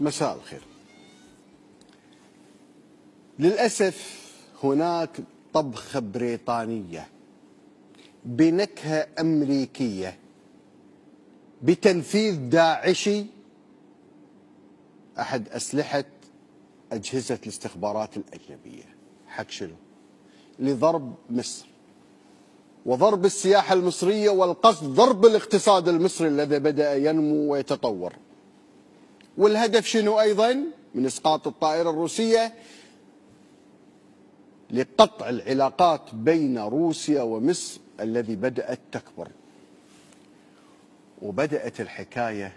مساء الخير. للأسف هناك طبخة بريطانية بنكهة أمريكية بتنفيذ داعشي أحد أسلحة أجهزة الاستخبارات الأجنبية. حق شنو؟ لضرب مصر وضرب السياحة المصرية، والقصد ضرب الاقتصاد المصري الذي بدأ ينمو ويتطور. والهدف شنو أيضا من إسقاط الطائرة الروسية؟ لقطع العلاقات بين روسيا ومصر الذي بدأت تكبر. وبدأت الحكاية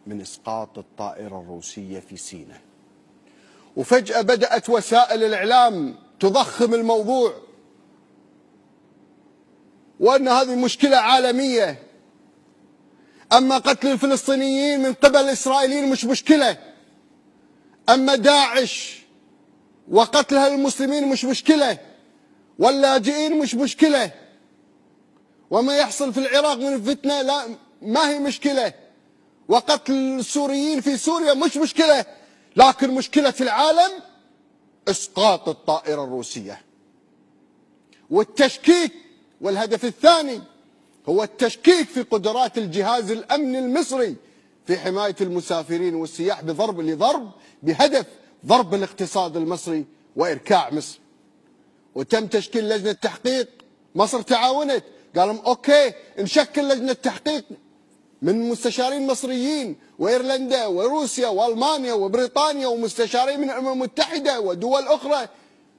من إسقاط الطائرة الروسية في سيناء، وفجأة بدأت وسائل الإعلام تضخم الموضوع وأن هذه مشكلة عالمية. أما قتل الفلسطينيين من قبل الإسرائيليين مش مشكلة، أما داعش وقتلها المسلمين مش مشكلة، واللاجئين مش مشكلة، وما يحصل في العراق من فتنة لا ما هي مشكلة، وقتل السوريين في سوريا مش مشكلة. لكن مشكلة العالم إسقاط الطائرة الروسية والتشكيك. والهدف الثاني هو التشكيك في قدرات الجهاز الأمني المصري في حماية المسافرين والسياح بهدف ضرب الاقتصاد المصري وإركاع مصر. وتم تشكيل لجنة تحقيق. مصر تعاونت، قالوا أوكي نشكل لجنة تحقيق من مستشارين مصريين وإيرلندا وروسيا وألمانيا وبريطانيا ومستشارين من الأمم المتحدة ودول أخرى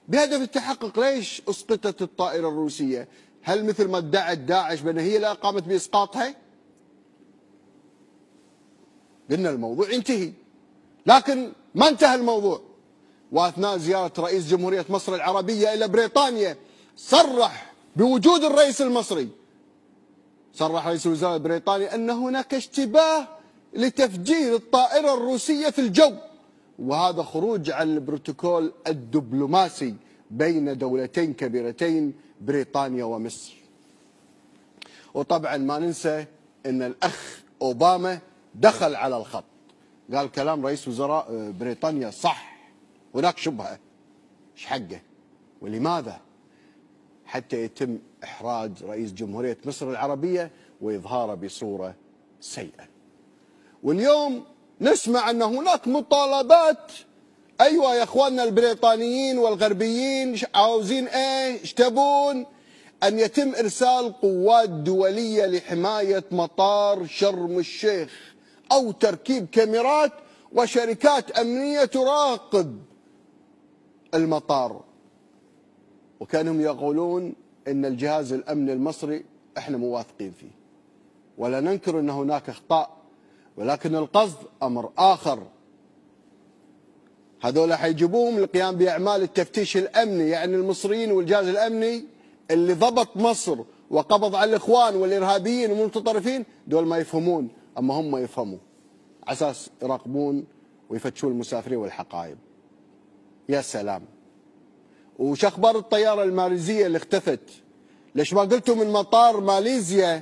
بهدف التحقق. ليش أسقطت الطائرة الروسية؟ هل مثل ما ادعت داعش بأن هي اللي قامت بإسقاطها؟ قلنا الموضوع ينتهي، لكن ما انتهى الموضوع. وأثناء زيارة رئيس جمهورية مصر العربية إلى بريطانيا صرح بوجود الرئيس المصري، صرح رئيس الوزراء البريطاني أن هناك اشتباه لتفجير الطائرة الروسية في الجو، وهذا خروج عن البروتوكول الدبلوماسي بين دولتين كبيرتين بريطانيا ومصر. وطبعا ما ننسى أن الأخ أوباما دخل على الخط، قال كلام رئيس وزراء بريطانيا صح، هناك شبهة، ايش حقه ولماذا؟ حتى يتم إحراج رئيس جمهورية مصر العربية وإظهاره بصورة سيئة. واليوم نسمع أن هناك مطالبات. أيوة يا أخواننا البريطانيين والغربيين عاوزين إيه؟ ايش تبون؟ أن يتم إرسال قوات دولية لحماية مطار شرم الشيخ، أو تركيب كاميرات وشركات أمنية تراقب المطار. وكانهم يقولون ان الجهاز الامني المصري احنا موافقين فيه ولا ننكر ان هناك اخطاء، ولكن القصد امر اخر. هذول حيجيبوهم للقيام باعمال التفتيش الامني، يعني المصريين والجهاز الامني اللي ضبط مصر وقبض على الاخوان والارهابيين والمتطرفين دول ما يفهمون، اما هم يفهموا، على اساس يراقبون ويفتشون المسافرين والحقائب. يا سلام. وش اخبار الطياره الماليزيه اللي اختفت؟ ليش ما قلتوا من مطار ماليزيا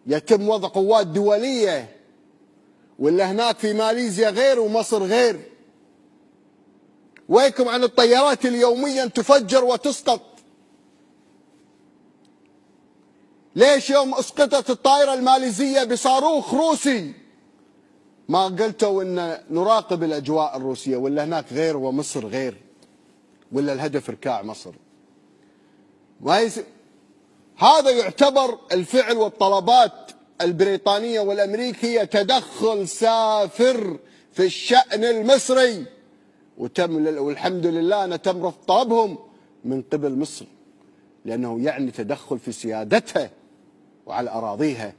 يتم وضع قوات دوليه، ولا هناك في ماليزيا غير ومصر غير؟ وينكم عن الطيارات اللي يوميا تفجر وتسقط؟ ليش يوم اسقطت الطائره الماليزيه بصاروخ روسي ما قلتوا ان نراقب الاجواء الروسيه، ولا هناك غير ومصر غير، ولا الهدف إركاع مصر؟ هذا يعتبر الفعل والطلبات البريطانية والأمريكية تدخل سافر في الشأن المصري، والحمد لله أن تم رفض طلبهم من قبل مصر، لأنه يعني تدخل في سيادتها وعلى أراضيها.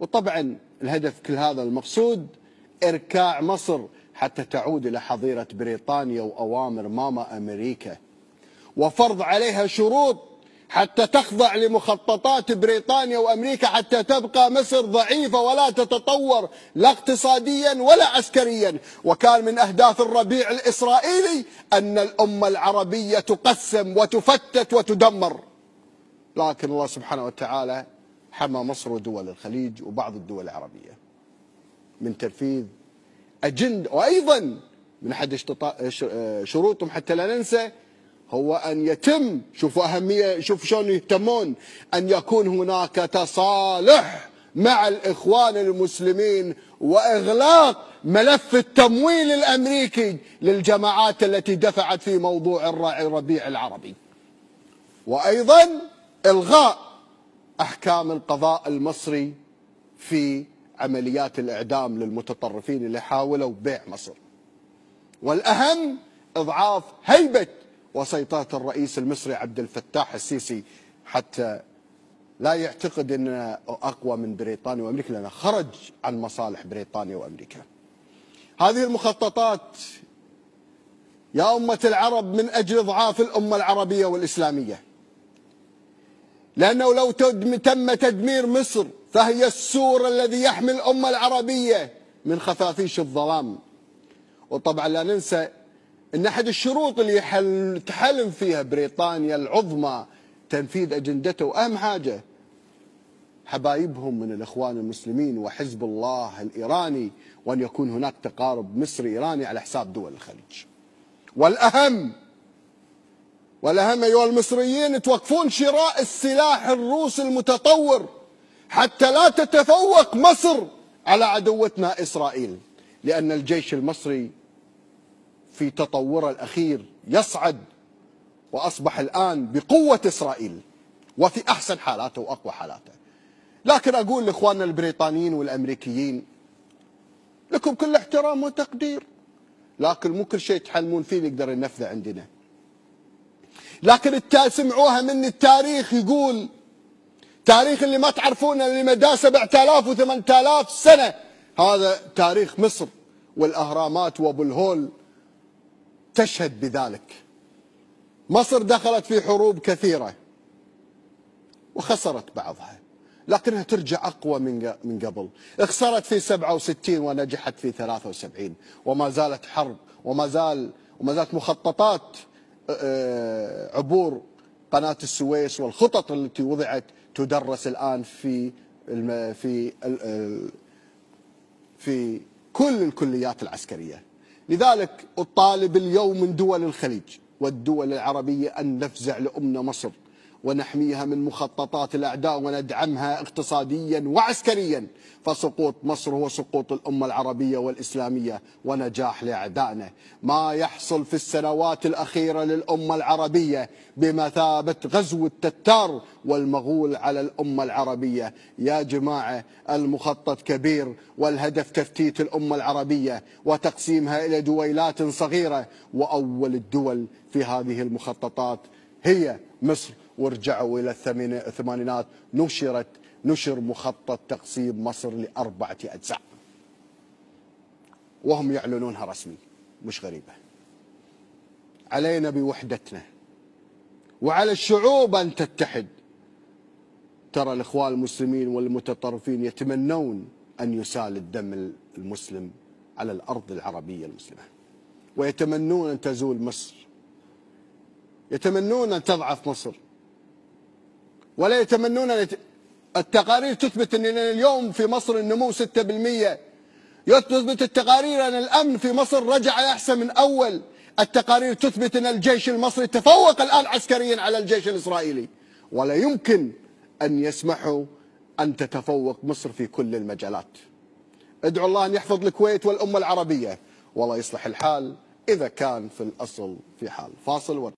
وطبعا الهدف كل هذا المقصود إركاع مصر حتى تعود إلى حظيرة بريطانيا وأوامر ماما أمريكا، وفرض عليها شروط حتى تخضع لمخططات بريطانيا وأمريكا، حتى تبقى مصر ضعيفة ولا تتطور لا اقتصاديا ولا عسكريا. وكان من أهداف الربيع الإسرائيلي أن الأمة العربية تقسم وتفتت وتدمر، لكن الله سبحانه وتعالى حمى مصر ودول الخليج وبعض الدول العربية من تنفيذ أجندة. وأيضا من أحد شروطهم حتى لا ننسى هو أن يتم، شوفوا أهمية، شوف شلون يهتمون، أن يكون هناك تصالح مع الإخوان المسلمين وإغلاق ملف التمويل الأمريكي للجماعات التي دفعت في موضوع الربيع العربي. وأيضا إلغاء أحكام القضاء المصري في عمليات الإعدام للمتطرفين اللي حاولوا بيع مصر. والأهم إضعاف هيبة وسيطرة الرئيس المصري عبد الفتاح السيسي حتى لا يعتقد أنه أقوى من بريطانيا وأمريكا، لأنه خرج عن مصالح بريطانيا وأمريكا. هذه المخططات يا أمة العرب من أجل إضعاف الأمة العربية والإسلامية، لأنه لو تم تدمير مصر فهي السور الذي يحمي الأمة العربية من خفافيش الظلام. وطبعا لا ننسى أن أحد الشروط اللي تحلم فيها بريطانيا العظمى تنفيذ أجندته، وأهم حاجة حبايبهم من الإخوان المسلمين وحزب الله الإيراني، وأن يكون هناك تقارب مصري إيراني على حساب دول الخليج. والأهم أيها المصريين توقفون شراء السلاح الروسي المتطور حتى لا تتفوق مصر على عدوتنا إسرائيل، لأن الجيش المصري في تطوره الأخير يصعد وأصبح الآن بقوة إسرائيل وفي أحسن حالاته وأقوى حالاته. لكن أقول لإخواننا البريطانيين والأمريكيين لكم كل احترام وتقدير، لكن مو كل شيء تحلمون فيه نقدر ننفذه عندنا. لكن سمعوها من التاريخ، يقول تاريخ اللي ما تعرفونه اللي مداه 7000 و8000 سنة، هذا تاريخ مصر، والأهرامات وأبو الهول تشهد بذلك. مصر دخلت في حروب كثيرة وخسرت بعضها، لكنها ترجع أقوى من قبل. خسرت في 67 ونجحت في 73، وما زالت حرب، وما زالت مخططات عبور قناة السويس والخطط التي وضعت تدرس الآن في كل الكليات العسكرية. لذلك أطالب اليوم من دول الخليج والدول العربية أن نفزع لأمنا مصر ونحميها من مخططات الأعداء وندعمها اقتصاديا وعسكريا، فسقوط مصر هو سقوط الأمة العربية والإسلامية ونجاح لأعدائنا. ما يحصل في السنوات الأخيرة للأمة العربية بمثابة غزو التتار والمغول على الأمة العربية. يا جماعة المخطط كبير، والهدف تفتيت الأمة العربية وتقسيمها إلى دويلات صغيرة، وأول الدول في هذه المخططات هي مصر. ورجعوا إلى الثمانينات نشر مخطط تقسيم مصر ل4 أجزاء، وهم يعلنونها رسمي، مش غريبة. علينا بوحدتنا وعلى الشعوب أن تتحد. ترى الإخوان المسلمين والمتطرفين يتمنون أن يسال الدم المسلم على الأرض العربية المسلمة، ويتمنون أن تزول مصر، يتمنون أن تضعف مصر، ولا يتمنون أن التقارير تثبت أن اليوم في مصر النمو 6%، يثبت التقارير أن الأمن في مصر رجع أحسن من أول، التقارير تثبت أن الجيش المصري تفوق الآن عسكريا على الجيش الإسرائيلي، ولا يمكن أن يسمحوا أن تتفوق مصر في كل المجالات. ادعوا الله أن يحفظ الكويت والأمة العربية، والله يصلح الحال إذا كان في الأصل في حال. فاصل